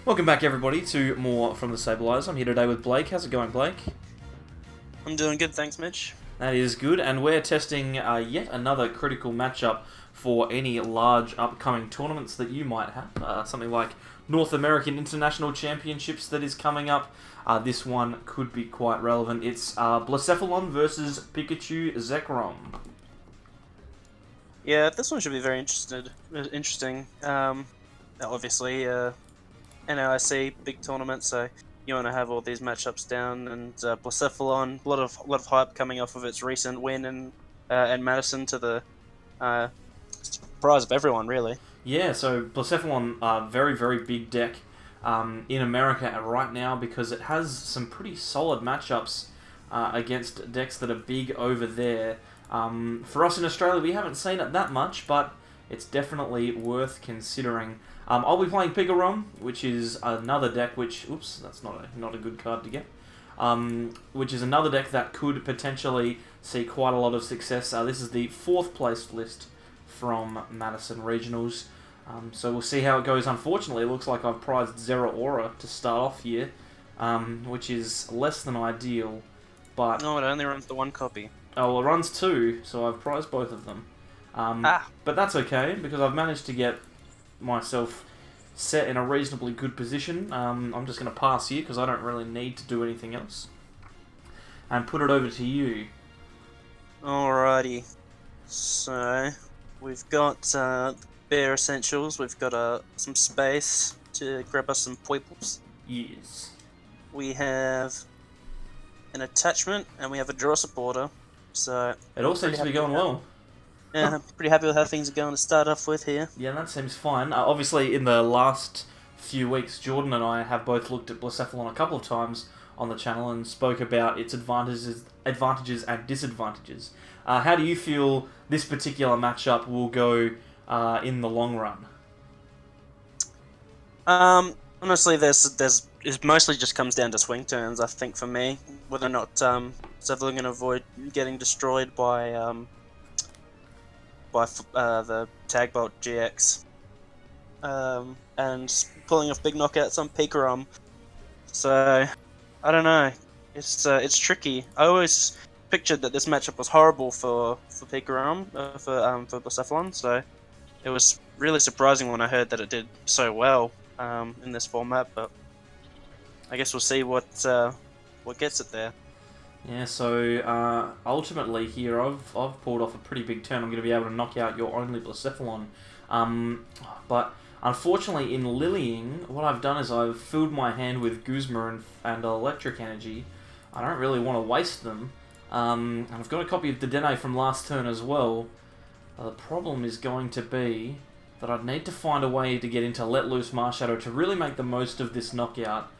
Welcome back, everybody, to more from the Stabilizer. I'm here today with Blake. How's it going, Blake? I'm doing good, thanks, Mitch. That is good, and we're testing yet another critical matchup for any large upcoming tournaments that you might have. Something like North American International Championships that is coming up. This one could be quite relevant. It's Blacephalon versus Pikachu Zekrom. Yeah, this one should be very interesting. Obviously, NAIC big tournament, so you want to have all these matchups down. And Blacephalon, a lot of hype coming off of its recent win in Madison, to the surprise of everyone, really. Yeah, so Blacephalon, very, very big deck in America right now because it has some pretty solid matchups against decks that are big over there. For us in Australia, we haven't seen it that much, but it's definitely worth considering. I'll be playing PikaRom, which is another deck which... Oops, that's not a good card to get. Which is another deck that could potentially see quite a lot of success. This is the 4th place list from Madison Regionals. So we'll see how it goes. Unfortunately, it looks like I've prized Zero Aura to start off here, which is less than ideal. But No, it only runs the one copy. Oh, well, it runs 2, so I've prized both of them. But that's okay, because I've managed to get myself set in a reasonably good position. I'm just going to pass here, because I don't really need to do anything else. And put it over to you. Alrighty. So, we've got bare essentials. We've got some space to grab us some Poibles. Yes. We have an attachment, and we have a draw supporter. So it all seems to be going well. Yeah, I'm pretty happy with how things are going to start off with here. Yeah, that seems fine. Obviously, in the last few weeks, Jordan and I have both looked at Blacephalon a couple of times on the channel and spoke about its advantages and disadvantages. How do you feel this particular matchup will go in the long run? Honestly, it mostly just comes down to swing turns. I think for me, whether or not Zeppelin can avoid getting destroyed by the Tagbolt GX, and pulling off big knockouts on PikaRom. So I don't know. It's tricky. I always pictured that this matchup was horrible for PikaRom, for Blacephalon. So it was really surprising when I heard that it did so well in this format. But I guess we'll see what gets it there. Yeah, so ultimately here I've pulled off a pretty big turn. I'm going to be able to knock out your only Blacephalon. But unfortunately in Lilying, what I've done is I've filled my hand with Guzma and Electric Energy. I don't really want to waste them. And I've got a copy of Dedenne from last turn as well. The problem is going to be that I'd need to find a way to get into Let Loose Marshadow to really make the most of this knockout.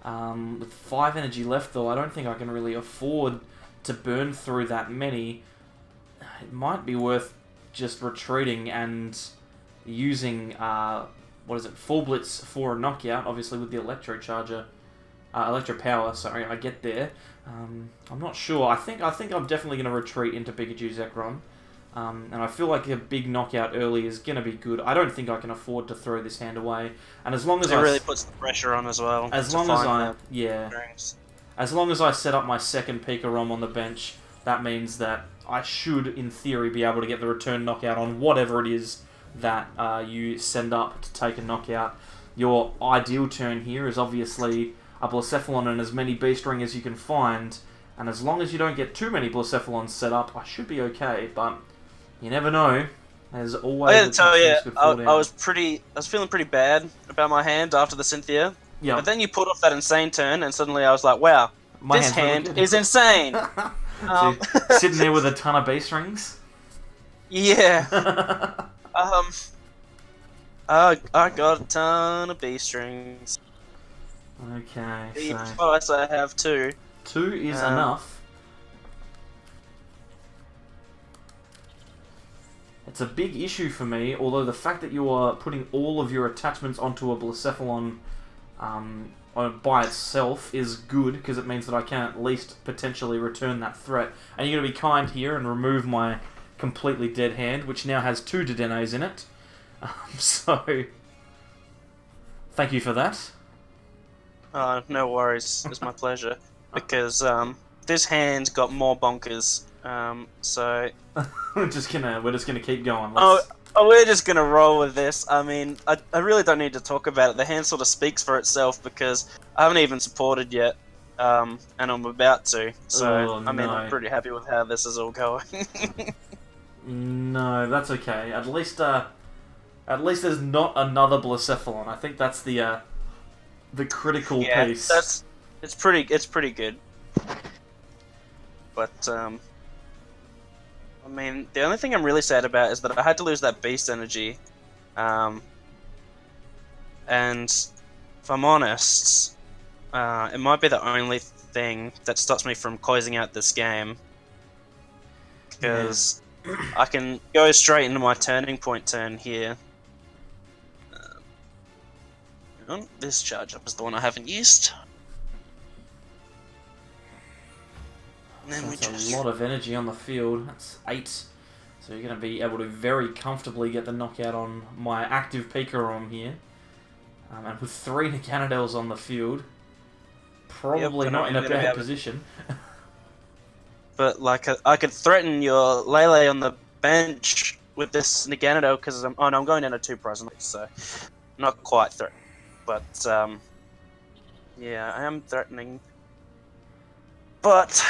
With 5 energy left, though, I don't think I can really afford to burn through that many. It might be worth just retreating and using, Full Blitz for a knockout, obviously with the Electro Power, sorry, I get there. I'm not sure. I think I'm definitely going to retreat into Pikachu Zekrom. And I feel like a big knockout early is going to be good. I don't think I can afford to throw this hand away. And as long as it really puts the pressure on as well. As long as I set up my second PikaRom on the bench, that means that I should, in theory, be able to get the return knockout on whatever it is that you send up to take a knockout. Your ideal turn here is obviously a Blacephalon and as many Beast Ring as you can find. And as long as you don't get too many Blacephalons set up, I should be okay. But you never know. There's always. I gotta tell you, I was feeling pretty bad about my hand after the Cynthia. Yeah. But then you pulled off that insane turn, and suddenly I was like, "Wow, this hand really is insane." So sitting there with a ton of Beast Rings. Yeah. I got a ton of Beast Rings. Okay. Twice I have 2. 2 is enough. It's a big issue for me, although the fact that you are putting all of your attachments onto a Blacephalon by itself is good, because it means that I can at least potentially return that threat. And you're going to be kind here and remove my completely dead hand, which now has 2 Dedennes in it. So, thank you for that. No worries. It's my pleasure. Because this hand got more bonkers. So we're just gonna keep going. oh, Let's... we're just gonna roll with this. I mean, I really don't need to talk about it. The hand sort of speaks for itself because I haven't even supported yet. And I'm about to. So Oh, I mean, no. I'm pretty happy with how this is all going. No, that's okay. At least there's not another Blacephalon. I think that's the critical piece. It's pretty good. But I mean, the only thing I'm really sad about is that I had to lose that beast energy. And if I'm honest, it might be the only thing that stops me from closing out this game. Because I can go straight into my turning point turn here. This charge up is the one I haven't used. And then That's a lot of energy on the field. That's 8. So you're going to be able to very comfortably get the knockout on my active PikaRom here. And with 3 Nicanidels on the field, probably not in a bad position. But like, I could threaten your Lele on the bench with this Nicanidel because I'm going down to 2 prize, so not quite threatening. But yeah, I am threatening. But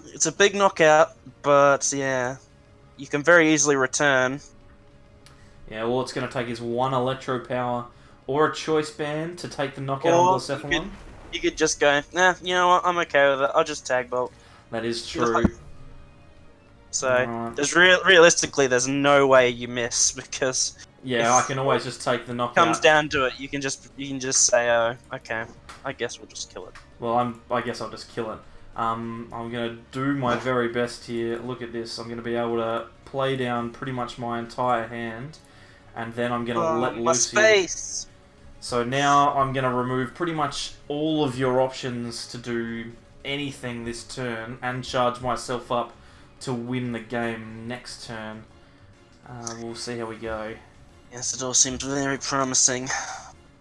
it's a big knockout. But yeah, you can very easily return. Yeah, all it's going to take is 1 Electro Power or a Choice Band to take the knockout on Blacephalon. You could just go, nah, you know what, I'm okay with it. I'll just Tag Bolt. That is true. So there's realistically, there's no way you miss because yeah, I can always just take the knockout. Comes down to it, you can just say, oh, okay, I guess we'll just kill it. Well, I guess I'll just kill it. I'm gonna do my very best here. Look at this. I'm gonna be able to play down pretty much my entire hand, and then I'm gonna let loose here. So now I'm gonna remove pretty much all of your options to do anything this turn, and charge myself up to win the game next turn. We'll see how we go. Yes, it all seems very promising.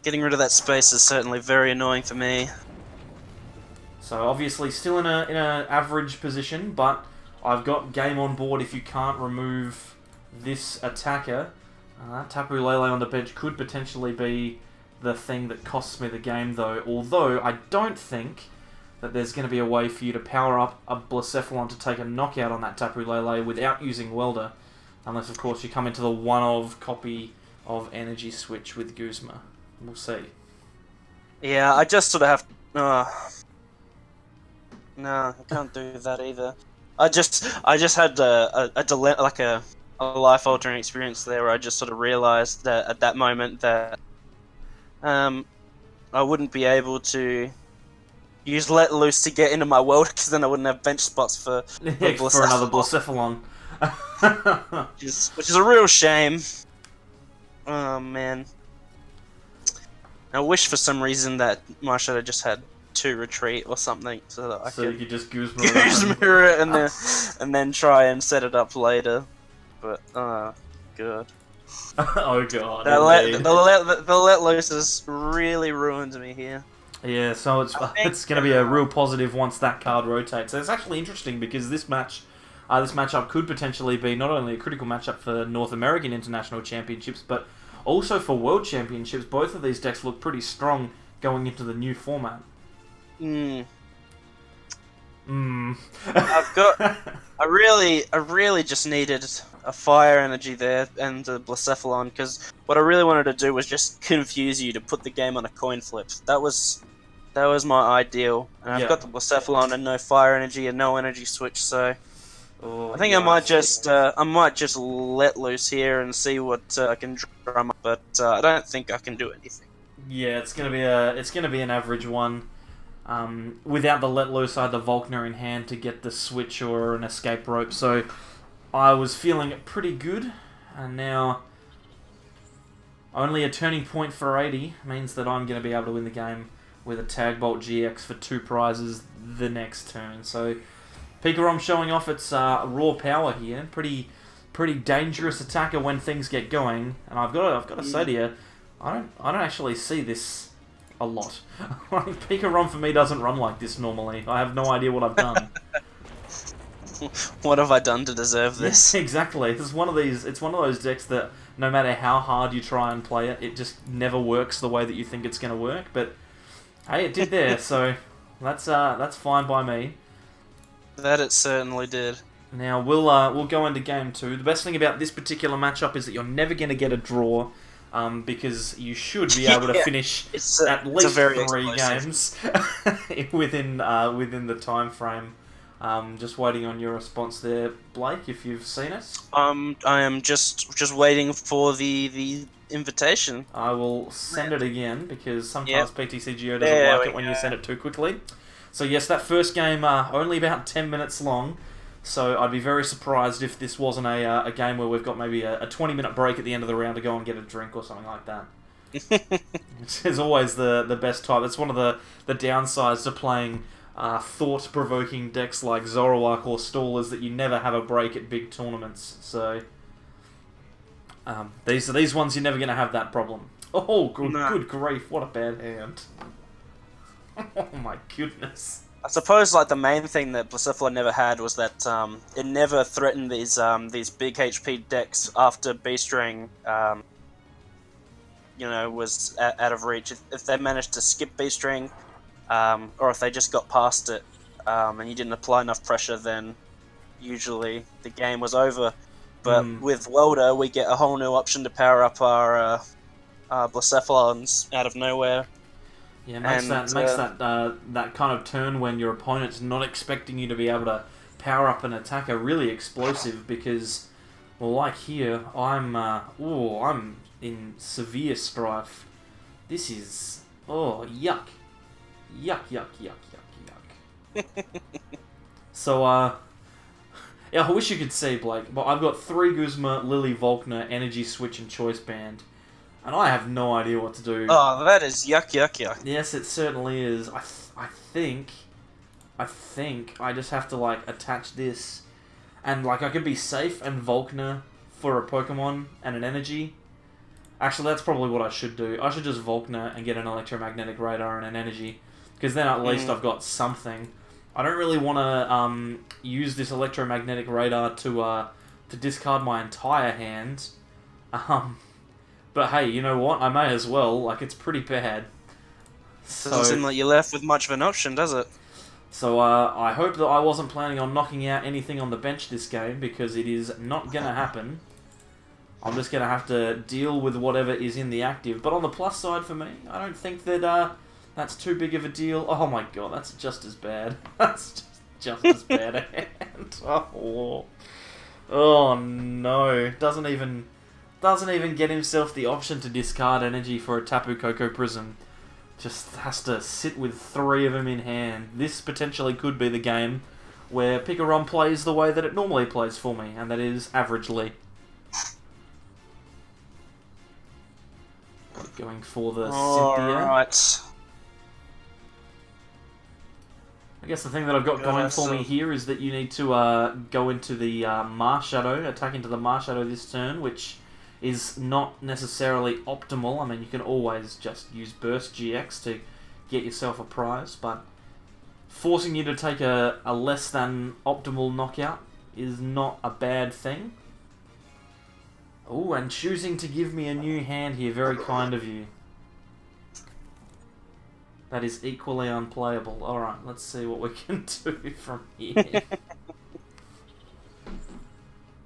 Getting rid of that space is certainly very annoying for me. So obviously still in a average position, but I've got game on board if you can't remove this attacker. Tapu Lele on the bench could potentially be the thing that costs me the game though, although I don't think that there's going to be a way for you to power up a Blacephalon to take a knockout on that Tapu Lele without using Welder. Unless, of course, you come into the one-of copy of Energy Switch with Guzma. We'll see. Yeah, I just sort of have... no, I can't do that either. I just had a dilemma, like a life-altering experience there where I just sort of realised that at that moment that I wouldn't be able to use Let Loose to get into my world because then I wouldn't have bench spots for another Blacephalon. which is a real shame. Oh man. I wish for some reason that Marsha had just had 2 retreat or something so that I could you could just Guzma it and then try and set it up later. But god. Oh god. The let loose has really ruined me here. Yeah, so it's going to be a real positive once that card rotates. So it's actually interesting because this matchup could potentially be not only a critical matchup for North American International Championships, but also for World Championships. Both of these decks look pretty strong going into the new format. I really just needed a fire energy there and a Blacephalon because what I really wanted to do was just confuse you to put the game on a coin flip. That was my ideal, and I've got the Blacephalon and no fire energy and no energy switch, so I think I might just let loose here and see what I can drum up, but I don't think I can do anything. Yeah, it's gonna be an average one. Without the let loose, I had the Volkner in hand to get the switch or an escape rope, so I was feeling pretty good, and now only a turning point for 80 means that I'm going to be able to win the game with a Tag Bolt GX for 2 prizes the next turn. So PikaRom showing off its raw power here, pretty dangerous attacker when things get going, and I've got to say to you, I don't actually see this a lot. PikaRom for me doesn't run like this normally. I have no idea what I've done. What have I done to deserve this? Yeah, exactly. It's one of these. It's one of those decks that no matter how hard you try and play it, it just never works the way that you think it's going to work. But hey, it did there, so that's fine by me. That it certainly did. Now we'll go into game 2. The best thing about this particular matchup is that you're never going to get a draw, because you should be able to finish at least 3 games within the time frame. Just waiting on your response there, Blake, if you've seen it. I am just waiting for the invitation. I will send it again because sometimes PTCGO doesn't like it when you send it too quickly. So yes, that first game only about 10 minutes long. So I'd be very surprised if this wasn't a game where we've got maybe a 20-minute break at the end of the round to go and get a drink or something like that. It's always the best type. That's one of the downsides to playing thought-provoking decks like Zoroark or Stall, is that you never have a break at big tournaments. So these ones, you're never going to have that problem. Oh, good grief, what a bad hand. Oh my goodness. I suppose like the main thing that Blacephalon never had was that it never threatened these big HP decks after B-String was out of reach. If they managed to skip B-String, or if they just got past it, and you didn't apply enough pressure, then usually the game was over. But with Welder, we get a whole new option to power up our Blacephalons out of nowhere. Yeah, makes that kind of turn when your opponent's not expecting you to be able to power up an attacker really explosive, because, well, like here, I'm in severe strife. This is yuck. Yuck, yuck, yuck, yuck, yuck. So, yeah, I wish you could see, Blake, but I've got 3 Guzma, Lily, Volkner, Energy Switch, and Choice Band, and I have no idea what to do. Oh, that is yuck, yuck, yuck. Yes, it certainly is. I think I just have to, like, attach this, and, like, I could be safe and Volkner for a Pokemon and an Energy. Actually, that's probably what I should do. I should just Volkner and get an Electromagnetic Radar and an Energy, because then at least I've got something. I don't really want to use this Electromagnetic Radar to discard my entire hand. But hey, you know what? I may as well. Like, it's pretty bad. So, doesn't seem like you're left with much of an option, does it? So I hope that I wasn't planning on knocking out anything on the bench this game, because it is not going to happen. I'm just going to have to deal with whatever is in the active. But on the plus side for me, I don't think that that's too big of a deal. Oh my god, that's just as bad. That's just as bad a hand. Oh no. Doesn't even get himself the option to discard energy for a Tapu Koko Prism. Just has to sit with 3 of them in hand. This potentially could be the game where PikaRom plays the way that it normally plays for me, and that is averagely. Going for the Cynthia. Alright. I guess the thing that I've got going for me here is that you need to go into the Marshadow, attack into the Marshadow this turn, which is not necessarily optimal. I mean, you can always just use Burst GX to get yourself a prize, but forcing you to take a less than optimal knockout is not a bad thing. Oh, and choosing to give me a new hand here, very kind of you. That is equally unplayable. Alright, let's see what we can do from here.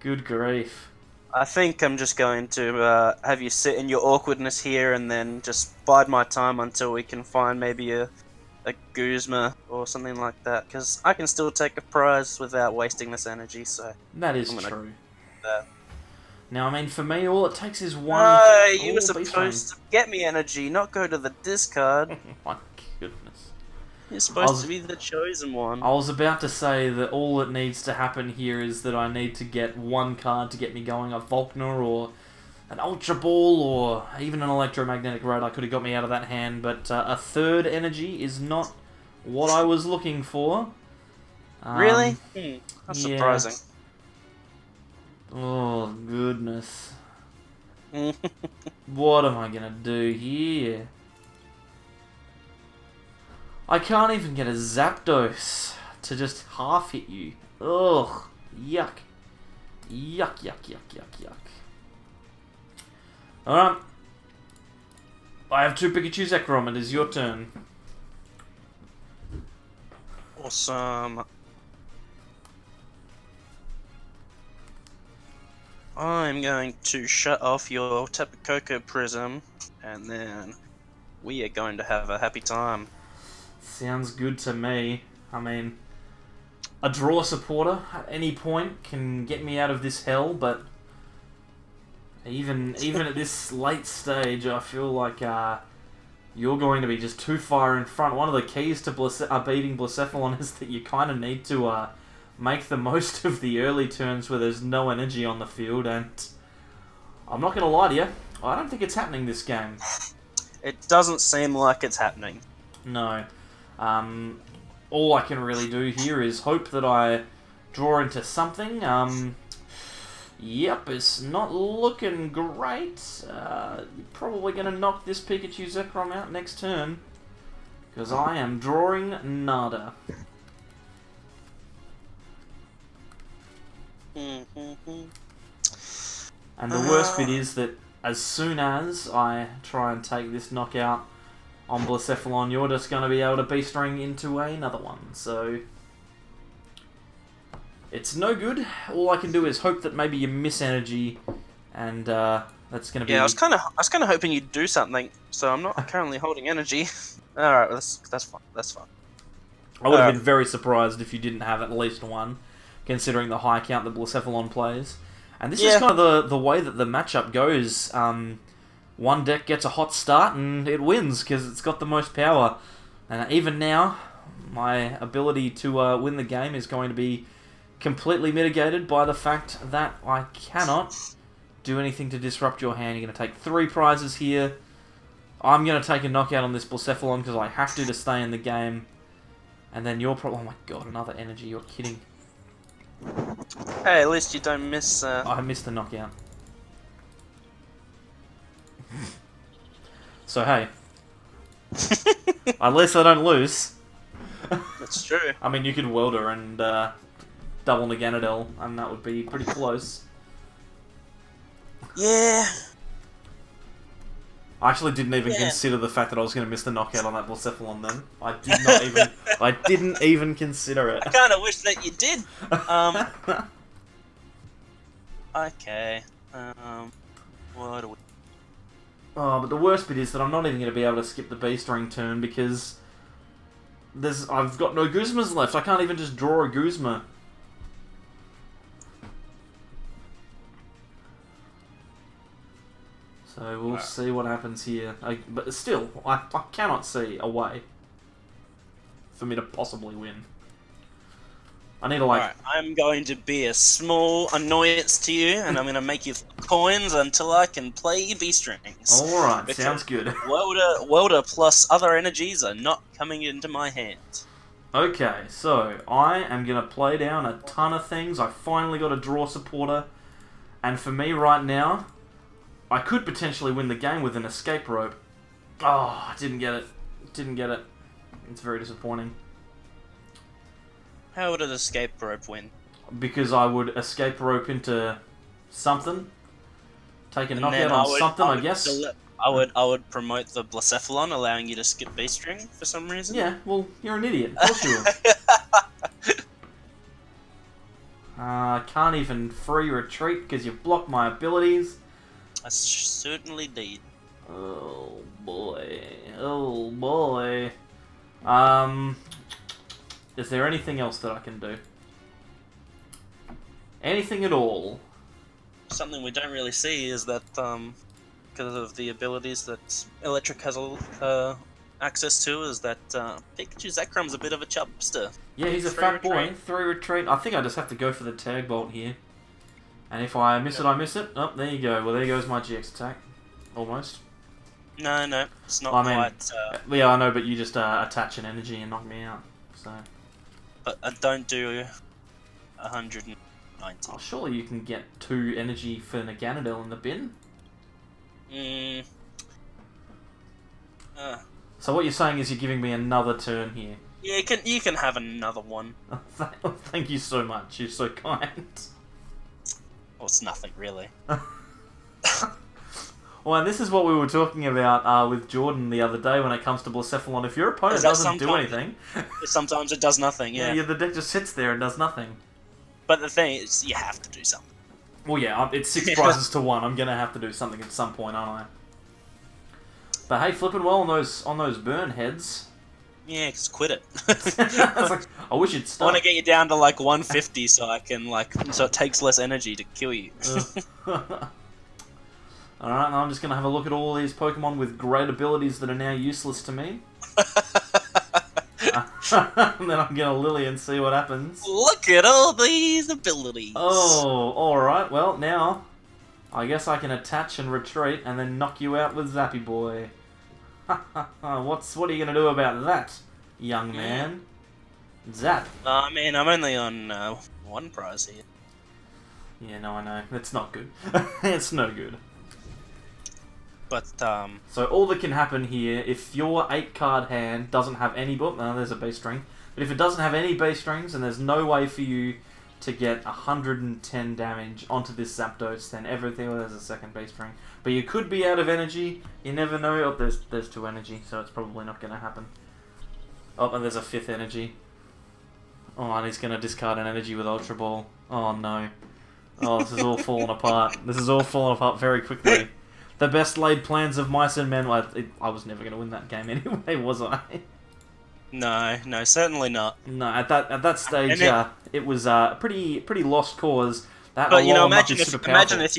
Good grief. I think I'm just going to have you sit in your awkwardness here and then just bide my time until we can find maybe a Guzma or something like that, because I can still take a prize without wasting this energy, so... That is true. Now, I mean, for me, all it takes is one... No, you were supposed to get me energy, not go to the discard. Oh my goodness. You're supposed to be the chosen one. I was about to say that all that needs to happen here is that I need to get one card to get me going. A Volkner or an Ultra Ball or even an Electromagnetic Radar could have got me out of that hand, but a 3rd energy is not what I was looking for. Really? That's surprising. Oh, goodness. What am I going to do here? I can't even get a Zapdos to just half hit you. Ugh. Yuck. Yuck, yuck, yuck, yuck, yuck. Alright. I have 2 Pikachu Zekrom. It is your turn. Awesome. I'm going to shut off your Tapu Koko Prism, and then we are going to have a happy time. Sounds good to me. I mean, a draw supporter at any point can get me out of this hell, but even at this late stage, I feel like you're going to be just too far in front. One of the keys to beating Blacephalon is that you kind of need to make the most of the early turns where there's no energy on the field, and I'm not going to lie to you, I don't think it's happening this game. It doesn't seem like it's happening. No. All I can really do here is hope that I draw into something. Yep, it's not looking great. You're probably going to knock this Pikachu Zekrom out next turn, because I am drawing nada. And the worst bit is that as soon as I try and take this knockout on Blacephalon, you're just going to be able to B-string into another one, so it's no good. All I can do is hope that maybe you miss energy, and that's going to be... Yeah, I was kind of hoping you'd do something, so I'm not currently holding energy. Alright, that's fine, that's fine. I would have been very surprised if you didn't have at least one, considering the high count that Blacephalon plays. And this is kind of the way that the matchup goes. One deck gets a hot start and it wins because it's got the most power. And even now, my ability to win the game is going to be completely mitigated by the fact that I cannot do anything to disrupt your hand. You're going to take 3 prizes here. I'm going to take a knockout on this Blacephalon because I have to stay in the game. And then you're probably... Oh my god, another energy. You're kidding. Hey, at least you don't miss... I missed the knockout. So hey. At least I don't lose. That's true. I mean, you could Welder and double Naganadel, and that would be pretty close. Yeah. I actually didn't even consider the fact that I was going to miss the knockout on that Blacephalon then. I did not even... I didn't even consider it. I kind of wish that you did. Okay. What do we... Oh, but the worst bit is that I'm not even going to be able to skip the B-string turn because I've got no Guzmas left. I can't even just draw a Guzma. So we'll see what happens here. But still, I cannot see a way for me to possibly win. I need to Alright, I'm going to be a small annoyance to you, and I'm going to make you coins until I can play B-strings. Alright, sounds good. Welder plus other energies are not coming into my hand. Okay, so I am going to play down a ton of things. I finally got a draw supporter, and for me right now, I could potentially win the game with an escape rope. Oh, I didn't get it. Didn't get it. It's very disappointing. How would an escape rope win? Because I would escape rope into something. Take a knockout on something, I guess. I would promote the Blacephalon, allowing you to skip B-string for some reason. Yeah, well, you're an idiot. Of course you will. Can't even free retreat because you've blocked my abilities. I certainly did. Oh boy. Oh boy. Is there anything else that I can do? Anything at all? Something we don't really see is that, because of the abilities that Electric has access to, is that Pikachu Zekrom's a bit of a chubster. Yeah, he's a fat boy. 3 retreat. I think I just have to go for the tag bolt here. And if I miss it, I miss it. Oh, there you go. Well, there goes my GX attack. Almost. No, it's not quite. Yeah, I know, but you just attach an energy and knock me out. So. But I don't do 190. Oh, surely you can get 2 energy for Naganadel in the bin? So what you're saying is you're giving me another turn here. Yeah, you can have another one. Thank you so much. You're so kind. Well, it's nothing really. Well, and this is what we were talking about with Jordan the other day when it comes to Blacephalon. If your opponent doesn't do anything... Sometimes it does nothing, yeah. The deck just sits there and does nothing. But the thing is, you have to do something. Well, yeah, it's 6 prizes to 1. I'm going to have to do something at some point, aren't I? But hey, flipping well on those burn heads. Yeah, just quit it. Like, I wish you'd stop. I want to get you down to like 150 so I can so it takes less energy to kill you. Alright, now I'm just going to have a look at all these Pokemon with great abilities that are now useless to me. And then I'm going to Lily and see what happens. Look at all these abilities! Oh, alright, well, now I guess I can attach and retreat and then knock you out with Zappy Boy. What are you going to do about that, young man? Zap. Man, I'm only on 1 prize here. Yeah, no, I know. It's not good. It's no good. But, So all that can happen here, if your 8-card hand doesn't have any... Oh, no, there's a base string. But if it doesn't have any base strings and there's no way for you to get 110 damage onto this Zapdos, then everything... Well, there's a second base string. But you could be out of energy. You never know. Oh, there's 2 energy, so it's probably not going to happen. Oh, and there's a 5th energy. Oh, and he's going to discard an energy with Ultra Ball. Oh, no. Oh, this is all falling apart. This is all falling apart very quickly. The best laid plans of mice and men. I was never going to win that game anyway, was I? No, certainly not. No, at that stage, it was a pretty lost cause. But you know, imagine if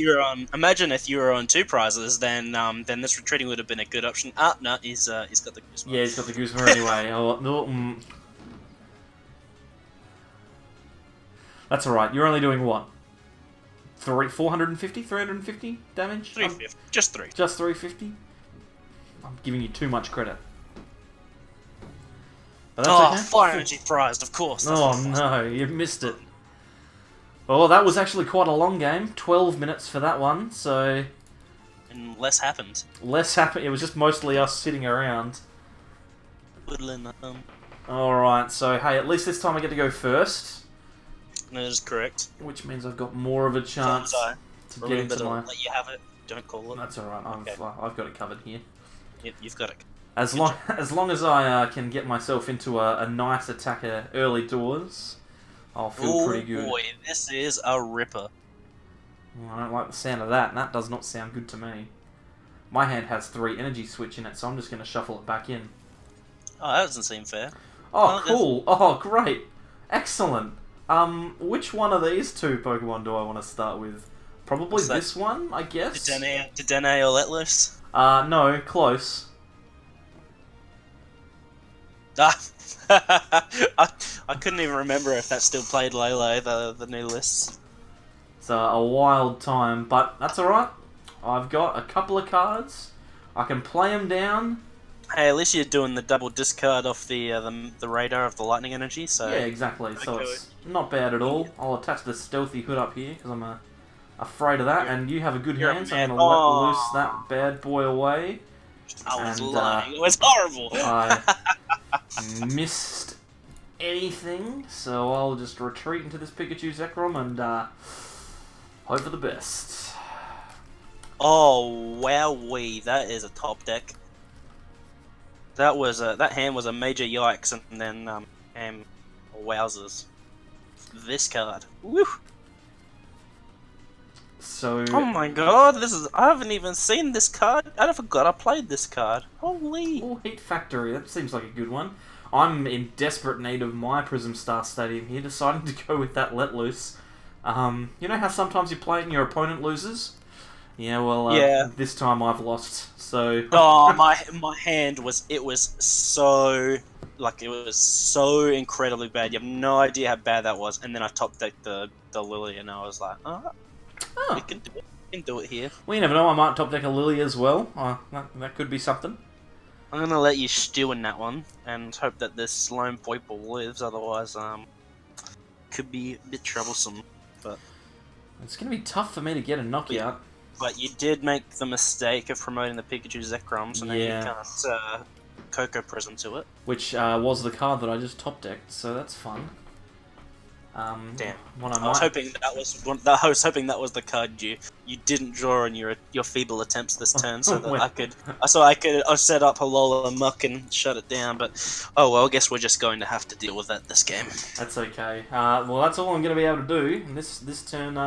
you were on 2 prizes, then this retreating would have been a good option. Ah, no, he's got the Guzma. Yeah, he's got the Guzma anyway. Oh, no, That's alright. You're only doing what? 350 damage? 350. Just 3. Just 350? I'm giving you too much credit. But that's okay. Fire energy prized, of course. Oh no, you missed it. Well, that was actually quite a long game. 12 minutes for that one, so... And less happened. Less happened. It was just mostly us sitting around. Whittling Alright, so hey, at least this time I get to go first. That is correct. Which means I've got more of a chance to get into my... Let you have it. Don't call it. That's alright, I've got it covered here. Yep, you've got it. As long as I can get myself into a nice attacker early doors, I'll feel pretty good. Oh boy, this is a ripper. I don't like the sound of that, and that does not sound good to me. My hand has 3 energy switch in it, so I'm just going to shuffle it back in. Oh, that doesn't seem fair. Oh, cool. Oh, great. Excellent. Which one of these 2 Pokemon do I want to start with? Probably this one, I guess? Dedenne or Let Loose? No, close. I couldn't even remember if that still played Lele, the new list. It's a wild time, but that's alright. I've got a couple of cards. I can play them down. Hey, at least you're doing the double discard off the radar of the lightning energy, so... Yeah, exactly, so it's not bad at all. I'll attach the stealthy hood up here, because I'm afraid of that, and you have a good hand, so I'm going to let loose that bad boy away. I was lying, it was horrible! I missed anything, so I'll just retreat into this Pikachu Zekrom and hope for the best. Oh, wowee, that is a top deck. That hand was a major yikes, and then wowzers. This card, woo! So. Oh my god, I haven't even seen this card. I forgot I played this card. Holy! Oh, Heat Factory. That seems like a good one. I'm in desperate need of my Prism Star Stadium here, deciding to go with that Let Loose. You know how sometimes you play it and your opponent loses? Yeah, well, this time I've lost, so... Oh, my hand was so incredibly bad. You have no idea how bad that was. And then I top decked the Lily, and I was like, we can do it here. Well, you never know, I might top deck a Lily as well. That could be something. I'm going to let you stew in that one, and hope that this lone Poiple lives, otherwise, could be a bit troublesome. But it's going to be tough for me to get a knockout. But you did make the mistake of promoting the Pikachu Zekrom, so now you can't Cocoa Prism to it. which was the card that I just top decked, so that's fun. Damn. What I was hoping that was the card you didn't draw in your feeble attempts this turn, so that I could set up Alola Muck and shut it down. But oh well, I guess we're just going to have to deal with that this game. That's okay. Well, that's all I'm going to be able to do this turn.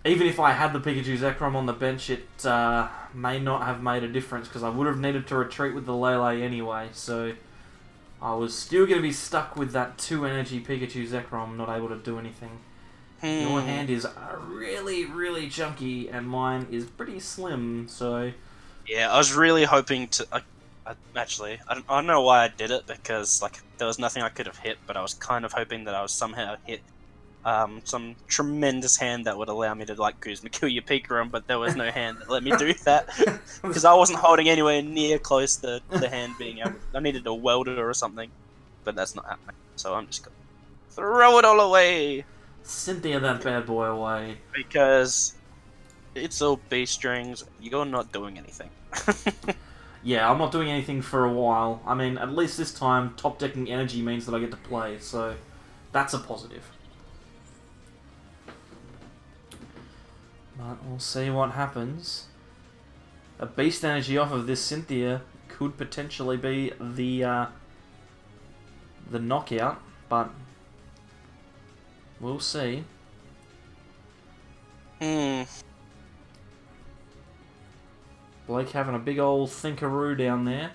Even if I had the Pikachu Zekrom on the bench, it may not have made a difference because I would have needed to retreat with the Lele anyway. So I was still going to be stuck with that 2 energy Pikachu Zekrom, not able to do anything. Your hand is really, really chunky, and mine is pretty slim, so... Yeah, I was really hoping to... Actually, I don't know why I did it, because like there was nothing I could have hit, but I was kind of hoping that I was somehow hit some tremendous hand that would allow me to like Guzma kill your PikaRom, but there was no hand that let me do that, because I wasn't holding anywhere near close to the hand being able... I needed a welder or something, but that's not happening, so I'm just going to throw it all away! Cynthia that bad boy away. Because it's all B-strings, you're not doing anything. Yeah, I'm not doing anything for a while. I mean, at least this time, top decking energy means that I get to play, so that's a positive. But we'll see what happens. A beast energy off of this Cynthia could potentially be the knockout, but we'll see. Blake having a big old thinkaroo down there.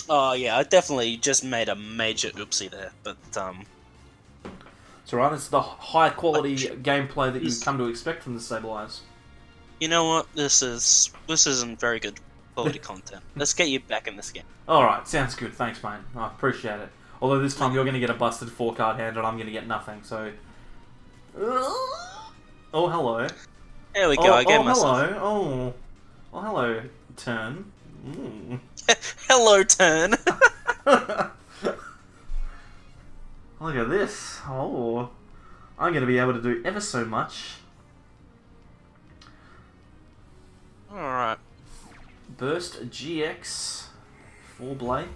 Oh yeah, I definitely just made a major oopsie there, but It's alright, it's the high quality gameplay that you've come to expect from the Sableyes. You know what? This isn't very good quality content. Let's get you back in this game. Alright, sounds good. Thanks, mate. I appreciate it. Although this time you're going to get a busted 4-card hand and I'm going to get nothing, so... Oh, hello. There we go, I gave myself... Hello. Oh, hello, turn. Hello, turn! Look at this. Oh. I'm going to be able to do ever so much. Alright. Burst GX for Blake.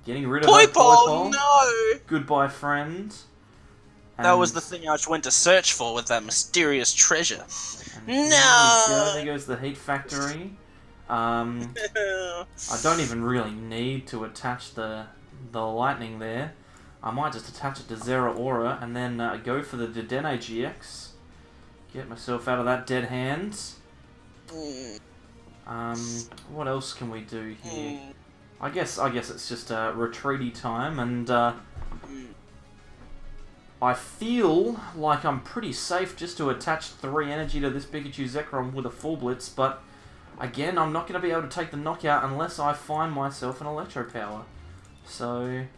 Getting rid of Poipole, no! Goodbye, friend. That was the thing I went to search for with that mysterious treasure. No! There goes the Heat Factory. I don't even really need to attach the lightning there. I might just attach it to Zeraora and then go for the Dedenne GX. Get myself out of that dead hand. What else can we do here? I guess it's just a retreaty time, and I feel like I'm pretty safe just to attach 3 energy to this Pikachu Zekrom with a full blitz, but again, I'm not going to be able to take the knockout unless I find myself an Electro Power. So I'm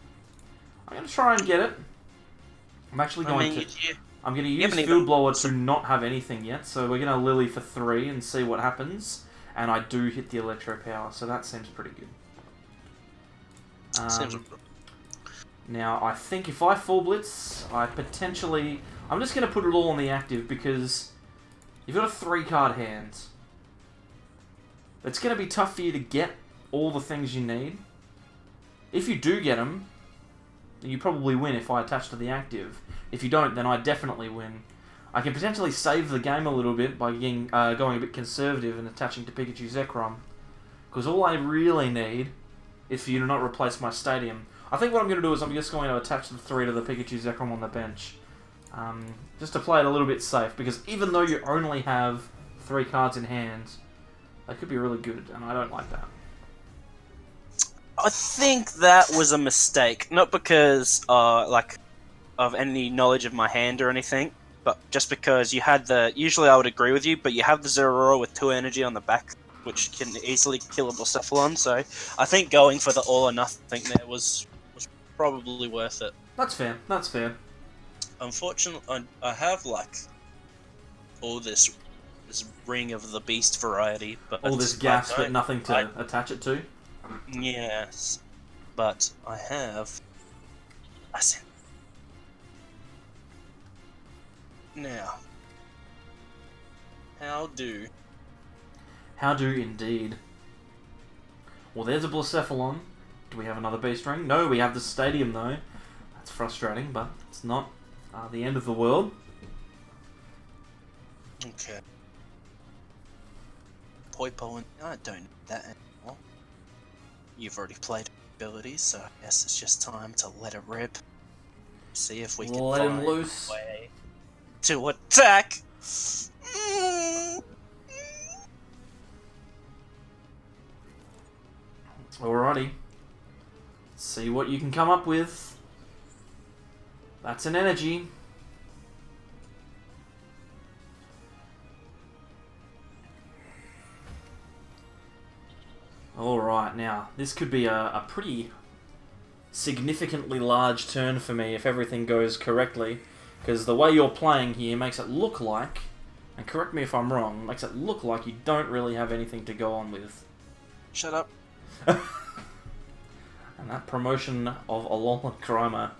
going to try and get it. I'm actually going to... I'm going to use Field Blower to not have anything yet, so we're going to Lily for 3 and see what happens. And I do hit the Electro Power, so that seems pretty good. Now, I think if I Full Blitz, I potentially... I'm just going to put it all on the active, because you've got a 3-card hand. It's going to be tough for you to get all the things you need. If you do get them, you probably win if I attach to the active. If you don't, then I definitely win. I can potentially save the game a little bit by going a bit conservative and attaching to Pikachu Zekrom. Because all I really need is for you to not replace my stadium. I think what I'm going to do is I'm just going to attach the 3 to the Pikachu Zekrom on the bench. Just to play it a little bit safe, because even though you only have 3 cards in hand, they could be really good, and I don't like that. I think that was a mistake, not because of any knowledge of my hand or anything, but just because you had the... Usually I would agree with you, but you have the Zeraora with 2 energy on the back, which can easily kill a Blacephalon, so I think going for the all or nothing there was probably worth it. That's fair, that's fair. Unfortunately, I have, like, all this Ring of the Beast variety, but... All this gas, but nothing to attach it to? Yes, but I have... Now, how do indeed. Well, there's a Blacephalon. Do we have another Beast Ring? No, we have the Stadium, though. That's frustrating, but it's not the end of the world. Okay. Poipo, and I don't need that anymore. You've already played abilities, so I guess it's just time to let it rip. See if we can Let him find loose. a way to attack. Alrighty. See what you can come up with. That's an energy. Alright, now, this could be a pretty significantly large turn for me if everything goes correctly. Because the way you're playing here makes it look like, and correct me if I'm wrong, makes it look like you don't really have anything to go on with. Shut up. And that promotion of Alolan Grimer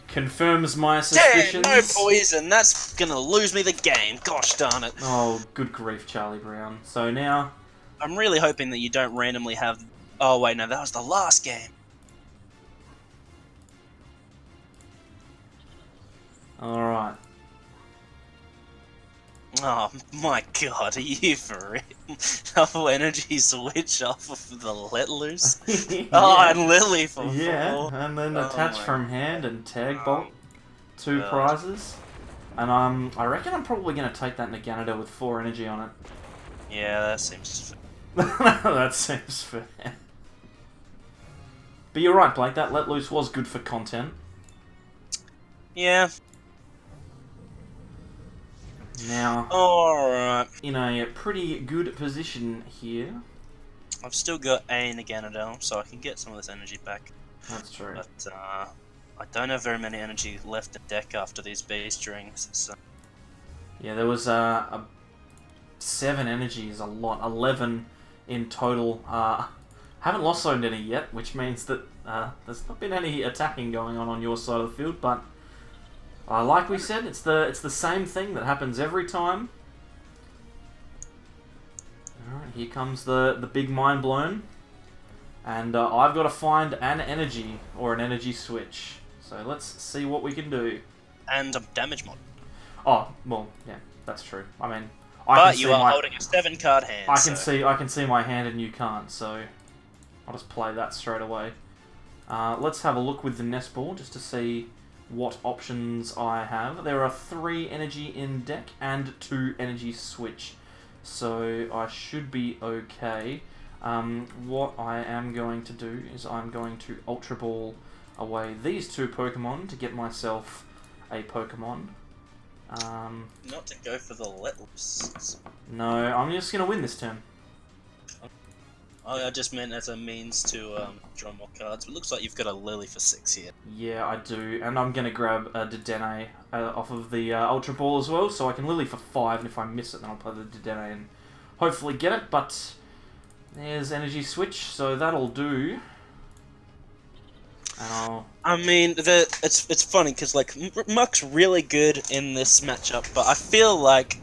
confirms my suspicions. Damn, no poison. That's gonna lose me the game. Gosh darn it. Oh, good grief, Charlie Brown. So now... I'm really hoping that you don't randomly have... Oh, wait, no, that was the last game. Alright. Oh, my god, are you for real? Double energy switch off of the Let Loose? Yeah. Oh, and Lily for 4. Yeah, and then attach my from hand and tag bolt. 2 God. prizes. And I reckon I'm probably going to take that Naganadel with 4 energy on it. Yeah, that seems fair. That seems fair. But you're right, Blake, that Let Loose was good for content. Yeah. Now, Alright. in a pretty good position here. I've still got a Naganadel, so I can get some of this energy back. That's true. But, I don't have very many energy left in deck after these beast rings, so... Yeah, there was 7 energy is a lot. 11 in total. Haven't lost zoned any yet, which means that there's not been any attacking going on your side of the field, but like we said, it's the same thing that happens every time. Alright, here comes the big mind blown. And I've got to find an energy, or an energy switch. So let's see what we can do. And a damage mod. Oh, well, yeah, that's true. I mean, But you are holding a 7-card hand. I can see my hand and you can't, so I'll just play that straight away. Let's have a look with the nest ball just to see what options I have. There are 3 energy in deck and 2 energy switch, so I should be okay. What I am going to do is I'm going to Ultra Ball away these 2 Pokemon to get myself a Pokemon. Not to go for the Let Loose. No, I'm just going to win this turn. I just meant as a means to draw more cards. But it looks like you've got a Lily for 6 here. Yeah, I do, and I'm going to grab a Dedenne off of the Ultra Ball as well, so I can Lily for 5, and if I miss it then I'll play the Dedenne and hopefully get it, but there's Energy Switch, so that'll do. And I mean, it's funny, because like, Muck's really good in this matchup, but I feel like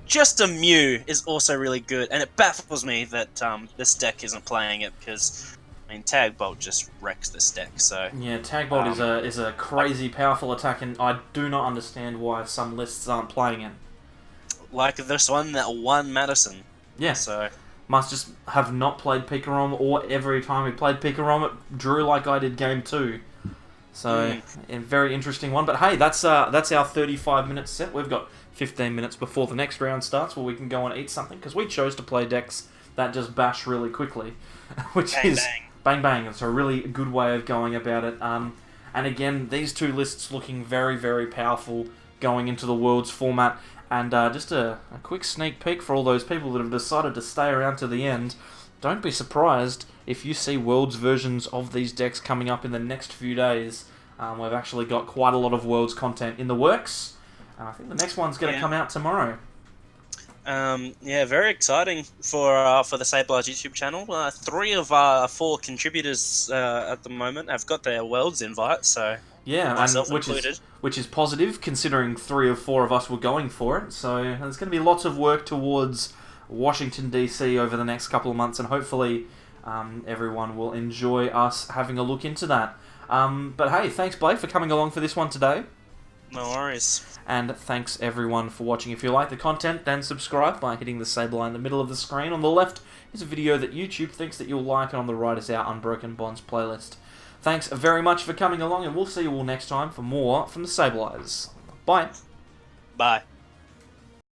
just a Mew is also really good, and it baffles me that this deck isn't playing it, because, I mean, Tag Bolt just wrecks this deck, so... Yeah, Tag Bolt is a crazy powerful attack, and I do not understand why some lists aren't playing it. Like this one that won Madison. Yeah. So... Must just have not played PikaRom, or every time we played PikaRom, it drew like I did game 2. So, a very interesting one. But hey, that's our 35-minute set. We've got 15 minutes before the next round starts where we can go and eat something, because we chose to play decks that just bash really quickly, which bang, is bang. Bang Bang. It's a really good way of going about it. And again, these 2 lists looking very, very powerful going into the Worlds format. And just a quick sneak peek for all those people that have decided to stay around to the end. Don't be surprised if you see Worlds versions of these decks coming up in the next few days. We've actually got quite a lot of Worlds content in the works. And I think the next one's going to come out tomorrow. Yeah, very exciting for the Sablage YouTube channel. 3 of our 4 contributors at the moment have got their Worlds invite, so... Yeah, myself and included. which is positive, considering 3 of 4 of us were going for it. So there's going to be lots of work towards Washington DC over the next couple of months, and hopefully everyone will enjoy us having a look into that. But hey, thanks Blake for coming along for this one today. No worries. And thanks everyone for watching. If you like the content, then subscribe by hitting the save line in the middle of the screen. On the left is a video that YouTube thinks that you'll like, and on the right is our Unbroken Bonds playlist. Thanks very much for coming along, and we'll see you all next time for more from the Sableyes. Bye. Bye.